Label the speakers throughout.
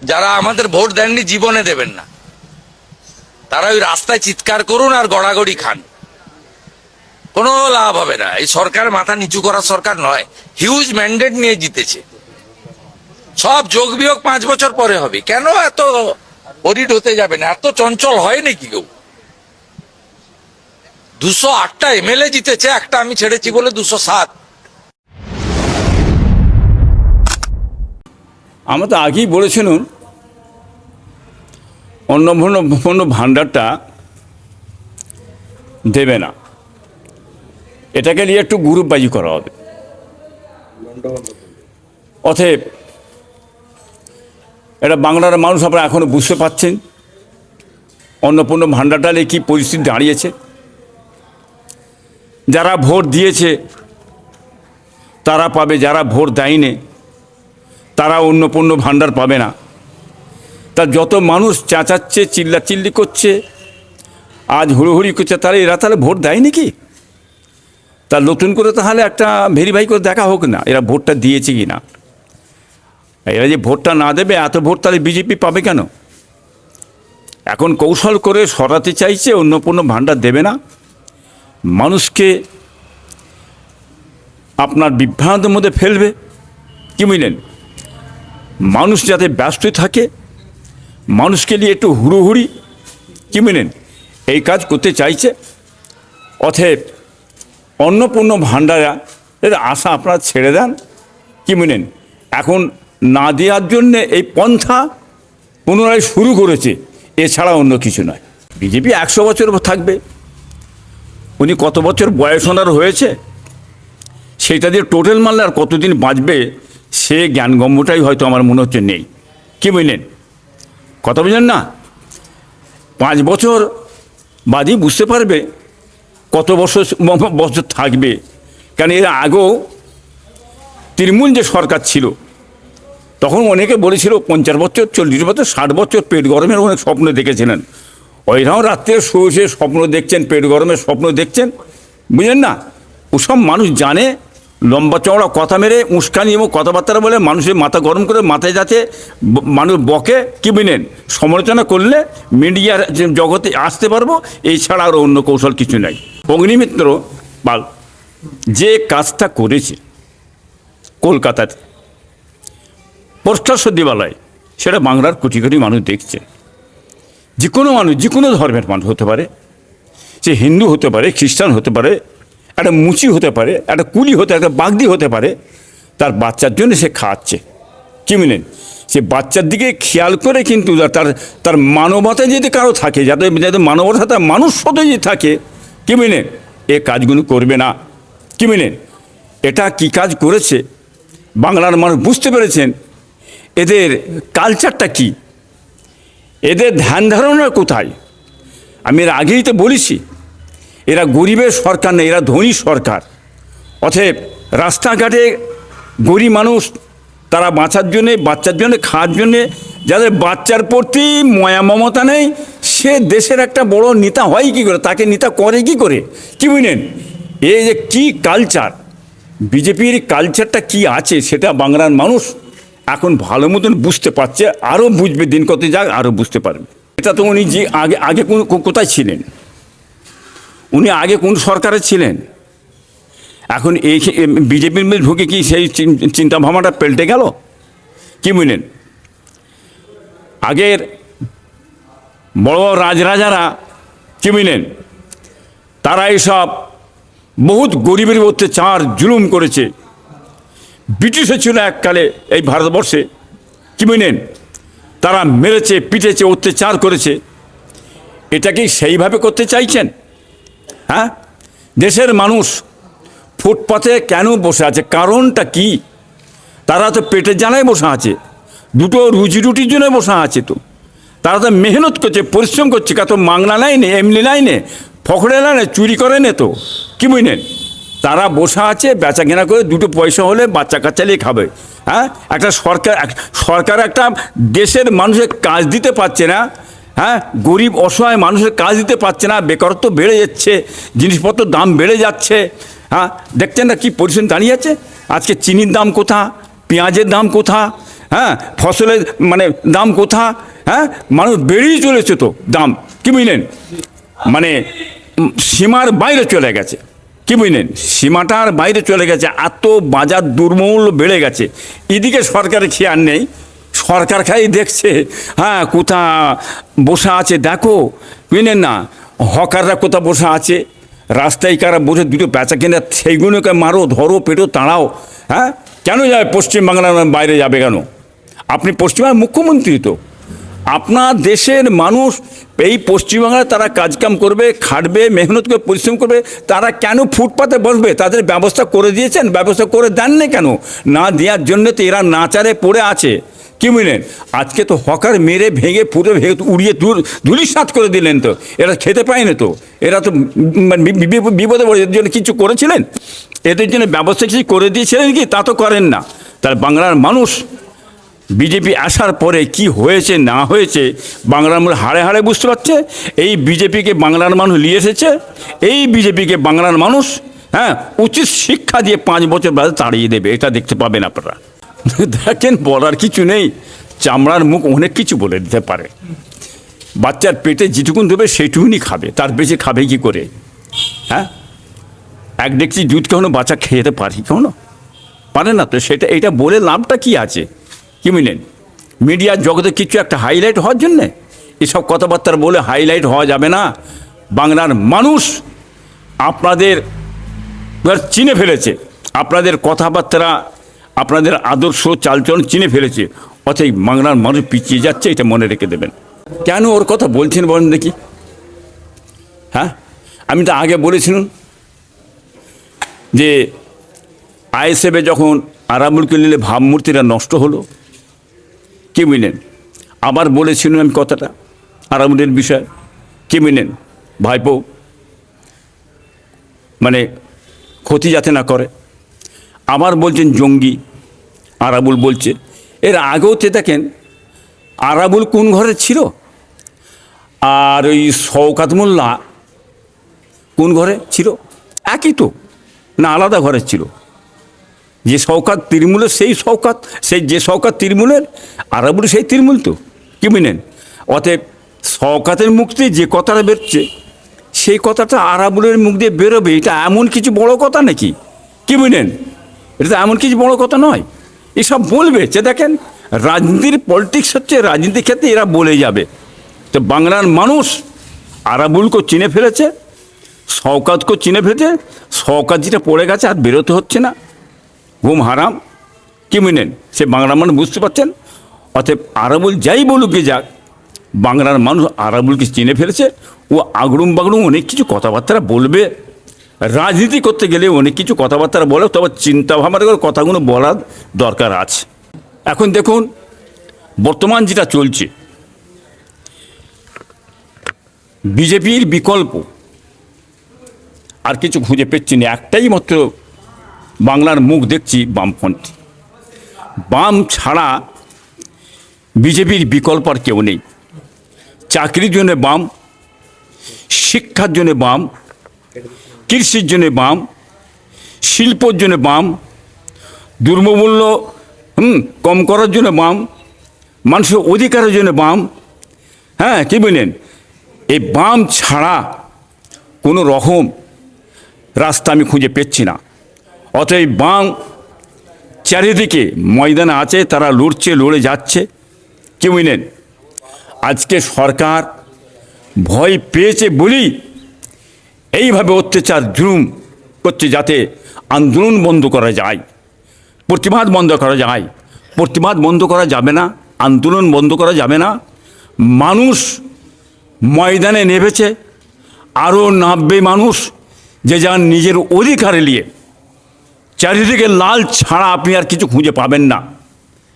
Speaker 1: যারা আমাদের ভোট দেননি জীবনে দেবেন না, তারা ওই রাস্তায় চিৎকার করুন আর গড়াগড়ি খান, কোনো লাভ হবে না। এই সরকার মাথা নিচু করার সরকার নয়, হিউজ ম্যান্ডেট নিয়ে জিতেছে। সব যোগ বিয়োগ 5 বছর পরে হবে। কেন এত অডিট হতে যাবে না? এত চঞ্চল হয় নাকি কেউ? 208টা এমএলএ জিতেছে, একটা আমি ছেড়েছি বলে 207।
Speaker 2: আমরা তো আগেই বলেছিলাম অন্নপূর্ণা ভাণ্ডারটা দেবে না, এটাকে নিয়ে একটু গ্রুপবাজি করা হবে। অতএব এটা বাংলার মানুষ আপনারা এখনো বুঝতে পারছেন অন্নপূর্ণা ভাণ্ডারটা নিয়ে কী পরিস্থিতি দাঁড়িয়েছে। যারা ভোট দিয়েছে তারা পাবে, যারা ভোট দেয়নি তারা অন্নপূর্ণা ভাণ্ডার পাবে না। তা যত মানুষ চেঁচাচ্ছে, চিল্লাচিল্লি করছে, আজ হুড়োহুড়ি করছে, এরা তাহলে ভোট দেয়নি কি? তা নতুন করে তাহলে একটা ভেরিফাই করে দেখা হোক না এরা ভোটটা দিয়েছে কি না। এরা যে ভোটটা না দেবে, এত ভোট তাহলে বিজেপি পাবে কেন? এখন কৌশল করে সরাতে চাইছে, অন্নপূর্ণা ভাণ্ডার দেবে না, মানুষকে আপনার বিভ্রান্তের মধ্যে ফেলবে। কি বুঝলেন? মানুষ যাতে ব্যস্ত থাকে, মানুষকে নিয়ে একটু হুড়োহুড়ি, কি বুঝলেন, এই কাজ করতে চাইছে। অতএব অন্নপূর্ণা ভাণ্ডারা এর আশা আপনারা ছেড়ে দেন। কি বুঝলেন? এখন না দেওয়ার জন্যে এই পন্থা পুনরায় শুরু করেছে, এছাড়া অন্য কিছু নয়। বিজেপি 100 বছর থাকবে, উনি কত বছর বয়স ওনার হয়েছে সেটা দিয়ে টোটাল মারলে আর কতদিন বাঁচবে সে জ্ঞানগম্যটাই হয়তো আমার মনে হচ্ছে নেই। কি বুঝলেন? কথা বুঝলেন না? 5 বছর বাদই বুঝতে পারবে কত বছর থাকবে। কারণ এর আগেও তৃণমূল যে সরকার ছিল তখন অনেকে বলেছিল 50 বছর, 40 বছর, 60 বছর পেট গরমের অনেক স্বপ্ন দেখেছিলেন। ওইরাও রাত্রে শুয়ে স্বপ্ন দেখছেন, পেট গরমের স্বপ্ন দেখছেন, বুঝলেন না? ওসব মানুষ জানে, লম্বা চওড়া কথা মেরে উস্কানি এবং কথাবার্তা বলে মানুষের মাথা গরম করে মাথায় যাতে মানুষ বকে। কি বুঝলেন? সমালোচনা করলে মিডিয়ার জগতে আসতে পারবো, এছাড়া আর অন্য কৌশল কিছু নাই। অগ্নিমিত্র পাল যে কাজটা করেছে কলকাতাতে প্রস্তাব সচিবালয়, সেটা বাংলার কোটি কোটি মানুষ দেখছে। যে কোনো মানুষ, যে কোনো ধর্মের মানুষ হতে পারে, সে হিন্দু হতে পারে, খ্রিস্টান হতে পারে, একটা মুচি হতে পারে, একটা কুলি হতে, একটা বাগদি হতে পারে, তার বাচ্চার জন্য সে খাওয়াচ্ছে। কি বুঝলেন? সে বাচ্চার দিকে খেয়াল করে, কিন্তু তার মানবতা যদি কারো থাকে, যাতে মানবতা, তার মানুষ সদয় যদি থাকে, কি বুঝলেন, এ কাজগুলো করবে না। কি বুঝলেন? এটা কি কাজ করেছে বাংলার মানুষ বুঝতে পেরেছেন। এদের কালচারটা কি, এদের ধ্যান ধারণা কোথায়? আমি এর আগেই তো বলেছি, এরা গরিবের সরকার নেই, এরা ধনী সরকার। অতএব রাস্তাঘাটে গরিব মানুষ তারা বাঁচার জন্যে, বাচ্চার জন্যে, খাওয়ার জন্যে, যাদের বাচ্চার প্রতি মায়া মমতা নেই, সে দেশের একটা বড় নেতা হয় কি করে, তাকে নেতা করে কি করে? কি বুঝলেন? এই যে কী কালচার, বিজেপির কালচারটা কি আছে, সেটা বাংলার মানুষ এখন ভালো মতন বুঝতে পারছে, আরও বুঝবে, দিন কত যাক আরও বুঝতে পারবে। এটা তো উনি যে আগে কোথায় ছিলেন, উনি আগে কোন সরকারে ছিলেন, এখন এই বিজেপির মধ্যে ঢুকে কি সেই চিন্তাভাবনাটা পাল্টে গেল? কি বুঝলেন? আগের বড় রাজরাজারা, কি বুঝলেন, তারা এইসব বহুত গরিবের অত্যাচার জুলুম করেছে। ব্রিটিশে ছিল এককালে এই ভারতবর্ষে, কি বুঝলেন, তারা মেরেছে, পিটেছে, অত্যাচার করেছে। এটা কি সেইভাবে করতে চাইছেন? হ্যাঁ, দেশের মানুষ ফুটপাথে কেন বসে আছে, কারণটা কি? তারা তো পেটের জ্বালায় বসে আছে, দুটো রুজি রুটির জন্য বসে আছে। তো তারা তো মেহনত করছে, পরিশ্রম করছে, কত মাংলা লাইনে, এমনি লাইনে, ফখড়ে লাইনে, চুরি করে নে তো। কি বুঝলেন? তারা বসে আছে বেচা কেনা করে, দুটো পয়সা হলে বাচ্চা কাচ্চা নিয়ে খাবে। হ্যাঁ, একটা সরকার একটা দেশের মানুষের কাজ দিতে পারছে না। হ্যাঁ, গরিব অসহায় মানুষের কাজ দিতে পারছে না, বেকারত্ব বেড়ে যাচ্ছে, জিনিসপত্রের দাম বেড়ে যাচ্ছে। হ্যাঁ, দেখছেন না কী পরিস্থিতি দাঁড়িয়ে আছে? আজকে চিনির দাম কোথা, পেঁয়াজের দাম কোথা, হ্যাঁ, ফসলের মানে দাম কোথা, হ্যাঁ, মানুষ বেড়েই চলেছে তো দাম, কি বুঝলেন, মানে সীমার বাইরে চলে গেছে, কি বুঝলেন, সীমাটার বাইরে চলে গেছে, এত বাজার দুর্মূল্য বেড়ে গেছে। এদিকে সরকারের খেয়াল নেই, সরকার খাই দেখছে, হ্যাঁ, কোথা বসে আছে দেখো, বুঝলেন না, হকাররা কোথা বসে আছে, রাস্তায় কারা বসে দুটো পেঁচা কিনে সেইগুলোকে মারো, ধরো, পেটো, তাড়াও। হ্যাঁ, কেন যাবে পশ্চিমবাংলার বাইরে যাবে কেন? আপনি পশ্চিমবঙ্গের মুখ্যমন্ত্রী তো, আপনার দেশের মানুষ এই পশ্চিমবাংলায় তারা কাজকাম করবে, খাটবে, মেহনত করে পরিশ্রম করবে, তারা কেন ফুটপাতে বসবে? তাদের ব্যবস্থা করে দিয়েছেন, ব্যবস্থা করে দেননি কেন? না দেওয়ার জন্য তো এরা নাচারে পড়ে আছে, কি বুঝলেন। আজকে তো হকার মেরে ভেঙে পুরো উড়িয়ে ধুলিসাৎ করে দিলেন, তো এরা খেতে পায়নি, তো এরা তো বিপদে পড়ে, এদের জন্য কিছু করেছিলেন, এদের জন্য ব্যবস্থা কিছু করে দিয়েছিলেন কি? তা তো করেন না। তাহলে বাংলার মানুষ বিজেপি আসার পরে কি হয়েছে না হয়েছে বাংলার মানুষ হাড়ে হাড়ে বুঝতে পারছে। এই বিজেপিকে বাংলার মানুষ নিয়ে এসেছে, এই বিজেপিকে বাংলার মানুষ, হ্যাঁ, উচিত শিক্ষা দিয়ে 5 বছর বাদে তাড়িয়ে দেবে, এটা দেখতে পাবেন আপনারা। দেখেন, বলার কিছু নেই, চামড়ার মুখ অনেক কিছু বলে দিতে পারে। বাচ্চার পেটে যেটুকুন দেবে সেইটুকুনি খাবে, তার বেশি খাবে কি করে? হ্যাঁ, এক ডেকচি দুধ কখনো বাচ্চা খেতে পারি কখনো? পারে না তো। সেটা এটা বলে লাভটা কি আছে, কি বুঝলেন? মিডিয়ার জগতে কিছু একটা হাইলাইট হওয়ার জন্যে এসব কথাবার্তা বলে হাইলাইট হওয়া যাবে না। বাংলার মানুষ আপনাদের চিনে ফেলেছে, আপনাদের কথাবার্তা, আপনাদের আদর্শ চালচলন চিনে ফেলেছে, অতএব বাংলার মানুষ পিছিয়ে যাচ্ছে, এটা মনে রেখে দেবেন। কেন ওর কথা বলছেন বলেন দেখি? হ্যাঁ, আমি তো আগে বলেছিলাম যে আইএসএফে যখন আরাবুলকে নিলে ভাবমূর্তিটা নষ্ট হলো, কি বুঝলেন। আবার বলেছিলাম আমি কথাটা আরাবুলের বিষয়, কি বুঝলেন, ভাইপো মানে ক্ষতি যাতে না করে। আবার বলছেন জঙ্গি, আরাবুল বলছে। এর আগেও তো দেখেন আরাবুল কোন ঘরে ছিল, আর ওই শওকাত মোল্লা কোন ঘরে ছিল? একই তো, না আলাদা ঘরে ছিল? যে শওকাত তৃণমূলের সেই শওকাত, সেই যে শওকাত তৃণমূলের, আরাবুল সেই তৃণমূল তো, কি বুঝলেন। অতএব শওকাতের মুখ দিয়ে যে কথাটা বেরোচ্ছে সেই কথাটা আরাবুলের মুখ দিয়ে বেরোবে, এটা এমন কিছু বড় কথা নাকি, কি বুঝলেন? এটা তো এমন কিছু বড় কথা নয়, এসব বলবে। যে দেখেন, রাজনীতির পলিটিক্স হচ্ছে, রাজনীতির ক্ষেত্রে এরা বলে যাবে। তো বাংলার মানুষ আরাবুলকে চিনে ফেলেছে, শওকাতকে চিনে ফেলেছে, শওকাত যেটা পড়ে গেছে আর বেরোতে হচ্ছে না, ঘুম হারাম, কি বুঝলেন, সে বাংলার মানুষ বুঝতে পারছেন। অতএব আরাবুল যাই বলুক যাক, বাংলার মানুষ আরাবুলকে চিনে ফেলেছে। ও আগড়ুম বাগড়ুম অনেক কিছু কথাবার্তা বলবে, রাজনীতি করতে গেলে অনেক কিছু কথাবার্তা বলে, তবে চিন্তাভাবনা করে কথাগুলো বলার দরকার আছে। এখন দেখুন বর্তমান যেটা চলছে, বিজেপির বিকল্প আর কিছু খুঁজে পেচ্ছি না, একটাই মাত্র বাংলার মুখ দেখছি, বামপন্থী। বাম ছাড়া বিজেপির বিকল্প আর কেউ নেই। চাকরির জন্য বাম, শিক্ষার জন্য বাম, কৃষির জন্য বাম, শিল্পর জন্য বাম, দ্রব্যমূল্য কম করার জন্য বাম, মানুষের অধিকারের জন্য বাম। হ্যাঁ, কি বলেন, এই বাম ছাড়া কোনো রকম রাস্তা আমি খুঁজে পেচ্ছি না। অতএব বাম চারিদিকে ময়দানে আছে, তারা লড়ছে, লড়ে যাচ্ছে, কি বুঝলেন। আজকে সরকার ভয় পেয়েছে বলেই এইভাবে অত্যাচার জুলুম করছে, যাতে আন্দোলন বন্ধ করা যায়, প্রতিবাদ বন্ধ করা যায়। প্রতিবাদ বন্ধ করা যাবে না, আন্দোলন বন্ধ করা যাবে না। মানুষ ময়দানে নেমেছে, আরও নামবে মানুষ, যে যার নিজের অধিকারে নিয়ে। চারিদিকে লাল ছাড়া আপনি আর কিছু খুঁজে পাবেন না,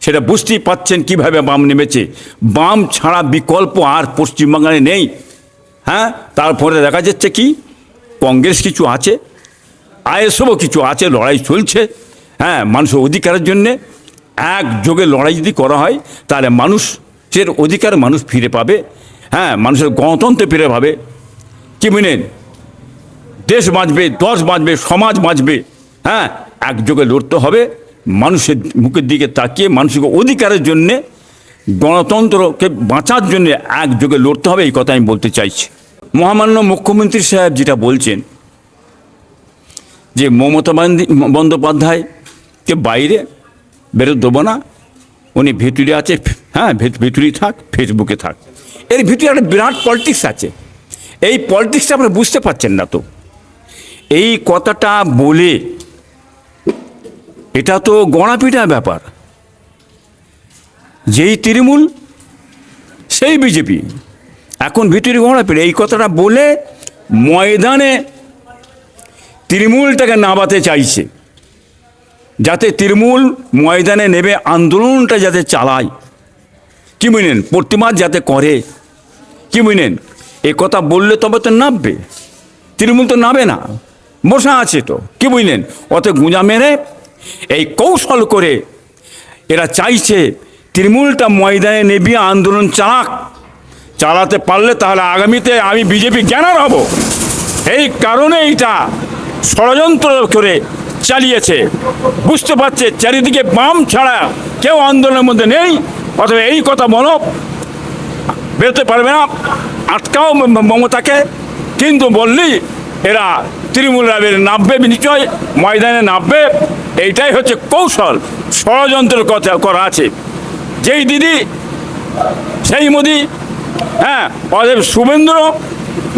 Speaker 2: সেটা বুঝতেই পাচ্ছেন কীভাবে বাম নেমেছে। বাম ছাড়া বিকল্প আর পশ্চিমবাংলায় নেই। হ্যাঁ, তারপরে দেখা যাচ্ছে কি কংগ্রেস কিছু আছে, আইএসএফও কিছু আছে, লড়াই চলছে। হ্যাঁ, মানুষের অধিকারের জন্যে একযোগে লড়াই যদি করা হয়, তাহলে মানুষের অধিকার মানুষ ফিরে পাবে। হ্যাঁ, মানুষের গণতন্ত্র ফিরে পাবে, কি বুঝলেন। দেশ বাঁচবে, দশ বাঁচবে, সমাজ বাঁচবে। হ্যাঁ, একযোগে লড়তে হবে, মানুষের মুখের দিকে তাকিয়ে মানুষের অধিকারের জন্যে, গণতন্ত্রকে বাঁচার জন্য একযোগে লড়তে হবে, এই কথা আমি বলতে চাইছি। মহামান্য মুখ্যমন্ত্রী সাহেব যেটা বলছেন যে মমতা বন্দ্যোপাধ্যায়কে বাইরে বেরোতে দেবো না, উনি ভিতরে আছে, হ্যাঁ ভিতরেই থাক, ফেসবুকে থাক, এর ভিতরে একটা বিরাট পলিটিক্স আছে। এই পলিটিক্সটা আপনারা বুঝতে পারছেন না তো। এই কথাটা বলে এটা তো গড়াপিটা ব্যাপার, যেই তৃণমূল সেই বিজেপি, এখন ভিতরে গড়াপিটা। এই কথাটা বলে ময়দানে তৃণমূলটাকে নামাতে চাইছে, যাতে তৃণমূল ময়দানে নেবে আন্দোলনটা যাতে চালায়, কি বুঝলেন, প্রতিবাদ যাতে করে, কি বুঝলেন। এ কথা বললে তবে তো নামবে, তৃণমূল তো নামে না, বসা আছে তো, কি বুঝলেন। অত গুঁজা মেরে এই কৌশল করে এরা চাইছে তৃণমূলটা ময়দানে নেবে আন্দোলন চালাতে পারলে তাহলে আগামীতে আমি বিজেপি জ্ঞানার হব। এই কারণে এইটা ষড়যন্ত্র করে চালিয়েছে, বুঝতে পারছে চারিদিকে বাম ছাড়া কেউ আন্দোলনের মধ্যে নেই, অথবা এই কথা বলো বেরোতে পারবে না, আটকাও মমতাকে, কিন্তু বললি এরা তৃণমূলরা নামবে, নিশ্চয় ময়দানে নামবে। এইটাই হচ্ছে কৌশল, ষড়যন্ত্রের কথা করা আছে। যেই দিদি সেই মোদি, হ্যাঁ অতএব শুভেন্দ্র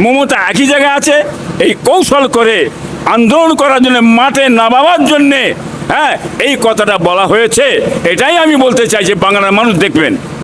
Speaker 2: মমতা একই জায়গায় আছে। এই কৌশল করে আন্দোলন করার জন্য, মাঠে নামাবার জন্যে, হ্যাঁ এই কথাটা বলা হয়েছে। এটাই আমি বলতে চাইছি, বাংলার মানুষ দেখবেন।